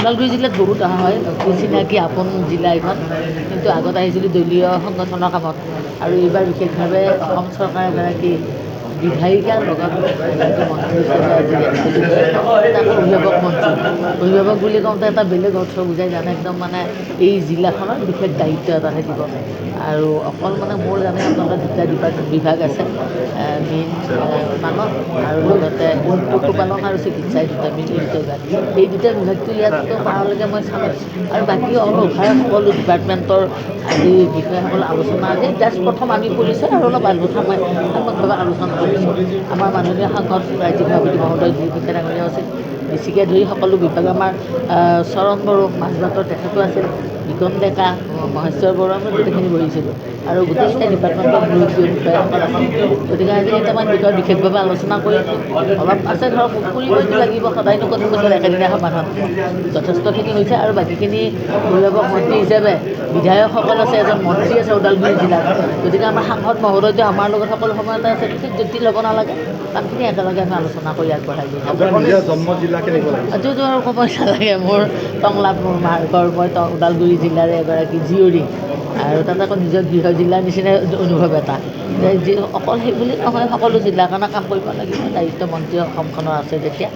ওদালগুৰি জিলাত বহুত অহা হয়, চিনাকি আপন জিলা এখন, কিন্তু আগত আহিছিলোঁ দলীয় সংগঠনৰ কামত। আৰু এইবাৰ বিশেষভাৱে অসম চৰকাৰৰ এগৰাকী বিধায়িকাৰ লগত এগৰাকী মন্ত্ৰী হিচাপে আজি আহিছিলোঁ। তাকো অভিভাৱক মন্ত্ৰী, অভিভাৱক বুলি কওঁতে এটা বেলেগ অৰ্থ বুজাই জানে, একদম মানে এই জিলাখনৰ বিশেষ দায়িত্ব এটা থাকিব। আৰু অকল মানে মোৰ জানে আপোনালোকৰ দুটা বিভাগ আছে, মেইন মানৱ আৰু লগতে পশুপালন আৰু চিকিৎসা, এই দুটা বিভাগ। এই দুটা বিভাগটো ইয়াততো পাৰলৈকে মই চামেই, আৰু বাকী অভাৰ সকলো ডিপাৰ্টমেণ্টৰ আজি বিষয়াসকল আলোচনা আজি জাষ্ট প্ৰথম আমি পৰিচয় আৰু অলপ সামগ্ৰিকভাৱে আলোচনা কৰিছোঁ। আমাৰ মাননীয় সাংসদ ৰাজীৱ সভাপতি মহোদয় যিকেইটা ডাঙৰীয়া আছিল, বেছিকৈ ধৰি সকলো বিভাগ, আমাৰ চৰণ বড়ো মাজবাটৰ তেখেতো আছিল, বিকম ডেকা, মহেশ্বৰ বড়ো, আমি গোটেইখিনি বহিছিলোঁ আৰু গোটেইকেইটা ডিপাৰ্টমেণ্টৰ মুৰব্বী বিষয়াসকল আছিল। গতিকে আজি কেইটামান বিষয়ে বিশেষভাৱে আলোচনা কৰি অলপ আছে ধৰক কৰিবইতো লাগিব, সদায়নো কথা কৈছিল একেদিনাই সমাধান, যথেষ্টখিনি হৈছে। আৰু বাকীখিনি অভিভাৱক মন্ত্ৰী হিচাপে বিধায়কসকল আছে, এজন মন্ত্ৰী আছে ওদালগুৰি জিলাত, গতিকে আমাৰ সাংসদ মহোদয়টো আমাৰ লগত সকলো সময়তে আছে, বিশেষ জটিল হ'ব নালাগে, কামখিনি একেলগে আমি আলোচনা কৰি আগবঢ়াই লৈ যাম। এইটোতো আৰু ক'বই নালাগে, মোৰ টংলাত মোৰ মাৰ ঘৰ, মই ওদালগুৰি জিলাৰে এগৰাকী জীয়ৰী, আৰু তাত আকৌ নিজৰ গৃহ জিলাৰ নিচিনা অনুভৱ এটা, যে অকল সেই বুলি নহয়, সকলো জিলাৰ কাৰণে কাম কৰিব লাগিব, দায়িত্ব মন্ত্ৰী অসমখনৰ আছে যেতিয়া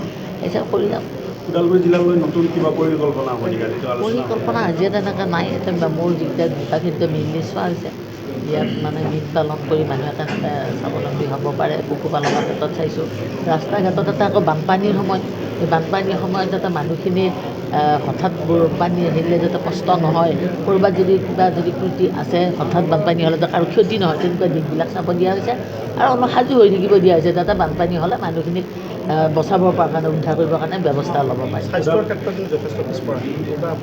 হিচাপ কৰি যাম। ওদালগুৰি জিলালৈ নতুন কিবা পৰিকল্পনা আজিয়ে তেনেকৈ নাই। এতিয়া মোৰ যিকেইটা বিভাগ সেইটোৱে মেইনলি চোৱা হৈছে, ইয়াত মানে মীন পালন কৰি মানুহে কেনেকৈ স্বাৱলম্বী হ'ব পাৰে, পশুপালনৰ ক্ষেত্ৰত চাইছোঁ। ৰাস্তা ঘাটত এটা আকৌ বানপানীৰ সময়, এই বানপানীৰ সময়ত যাতে মানুহখিনি হঠাৎ পানী আহিলে যাতে কষ্ট নহয়, ক'ৰবাত যদি ত্ৰুটি আছে, হঠাৎ বানপানী হ'লে যাতে কাৰো ক্ষতি নহয়, তেনেকুৱা দিশবিলাক চাব দিয়া হৈছে। আৰু অলপ সাজু হৈ থাকিব দিয়া হৈছে, যাতে বানপানী হ'লে মানুহখিনিক বচাবৰ কাৰণে, উদ্ধাৰ কৰিবৰ কাৰণে ব্যৱস্থা ল'ব পাৰে। স্বাস্থ্যৰ ক্ষেত্ৰত যথেষ্ট পিছপৰা,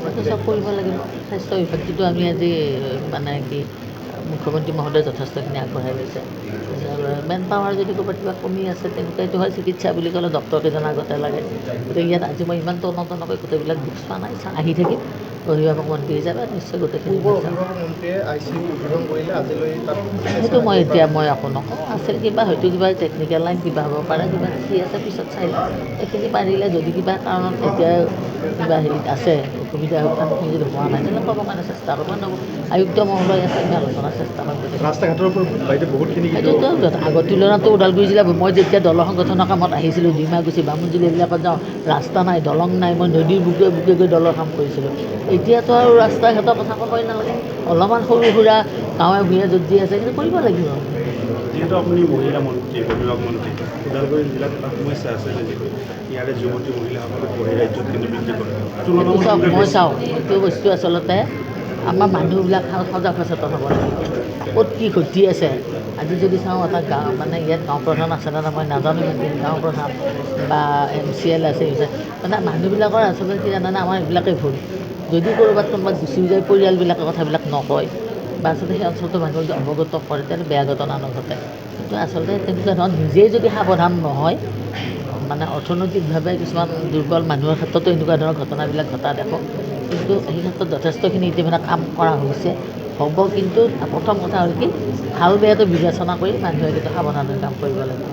সেইটো চব কৰিব লাগিব। স্বাস্থ্য বিভাগটোতো আমি আজি মানে কি মুখ্যমন্ত্ৰী মহোদয়ে যথেষ্টখিনি আগবঢ়াই লৈছে। মেন পাৱাৰ যদি ক'ৰবাত কিবা কমি আছে, তেনেকুৱা এইটো হয়, চিকিৎসা বুলি ক'লে ডক্তৰ কেইজন আগতে লাগে। গতিকে ইয়াত আজি মই ইমান তন্ন তন্নকৈ গোটেইবিলাক দিশ চোৱা নাই, আহি থাকিম অভিভাৱক মন্ত্ৰী হিচাপে নিশ্চয় গোটেইখিনি। সেইটো মই একো নকওঁ, আছে কিবা হয়তো কিবা টেকনিকেল লাইন কিবা হ'ব পাৰে, কিবা কি আছে পিছত চাই লওঁ। এইখিনি পাৰিলে যদি কিবা কাৰণত এতিয়া কিবা হেৰিত আছে অসুবিধা, কামখিনি যদি হোৱা নাই তেনেহ'লে ক'বৰ কাৰণে চেষ্টা কৰিব নব। আয়ুক্ত মহোদয় আছে, আমি আলোচনাৰ চেষ্টা কৰিম। ৰাস্তা ঘাটৰ ওপৰত বহুতখিনি সেইটোতো আগৰ তুলনাতো ওদালগুৰি জিলা, মই যেতিয়া দল সংগঠনৰ কামত আহিছিলোঁ, ডিমাগুচি বামুণজুলি এইবিলাকত যাওঁ, ৰাস্তা নাই, দলং নাই, মই নদীৰ বুকুৱে বুকুৱে গৈ দলৰ কাম কৰিছিলোঁ। এতিয়াতো আৰু ৰাস্তা ঘাটৰ কথা ক'বই নালাগে, অলপমান সৰু সুৰা গাঁৱে ভূঞে য'ত যি আছে সেইটো কৰিব লাগিব। যিহেতু আপুনি মহিলা মন্ত্ৰী, অভিভাৱক মন্ত্ৰী, ওদালগুৰি জিলাত এটা সমস্যা আছে যে ইয়াৰে যুৱতী মহিলাসকলে বহিৰাজ্যত কিন্তু বিক্ৰী কৰে। মই চাওঁ এইটো বস্তু আচলতে আমাৰ মানুহবিলাক সজাগ সচেতন হ'ব লাগিব, ক'ত কি ঘটি আছে। আজি যদি চাওঁ এটা গাঁও, মানে ইয়াত গাঁও প্ৰধান আছে নে মই নাজানো, কিন্তু গাঁও প্ৰধান বা MCL আছে, মানে মানুহবিলাকৰ আচলতে কি জানানে, আমাৰ এইবিলাকেই ভুল। যদি ক'ৰবাত কোনোবাত গুচি যায়, পৰিয়ালবিলাকে কথাবিলাক নকয় বা আচলতে সেই অঞ্চলটোৰ মানুহক যদি অৱগত কৰে, তেতিয়া বেয়া ঘটনা নঘটে। কিন্তু আচলতে তেনেকুৱা ধৰণৰ নিজেই যদি সাৱধান নহয়, মানে অৰ্থনৈতিকভাৱে কিছুমান দুৰ্বল মানুহৰ ক্ষেত্ৰতো এনেকুৱা ধৰণৰ ঘটনাবিলাক ঘটা দেখোঁ। কিন্তু সেই ক্ষেত্ৰত যথেষ্টখিনি ইতিমধ্যে কাম কৰা হৈছে, হ'ব। কিন্তু প্ৰথম কথা হ'ল কি, ভাল বেয়াটো বিবেচনা কৰি মানুহে কিন্তু সাৱধানে কাম কৰিব লাগিব।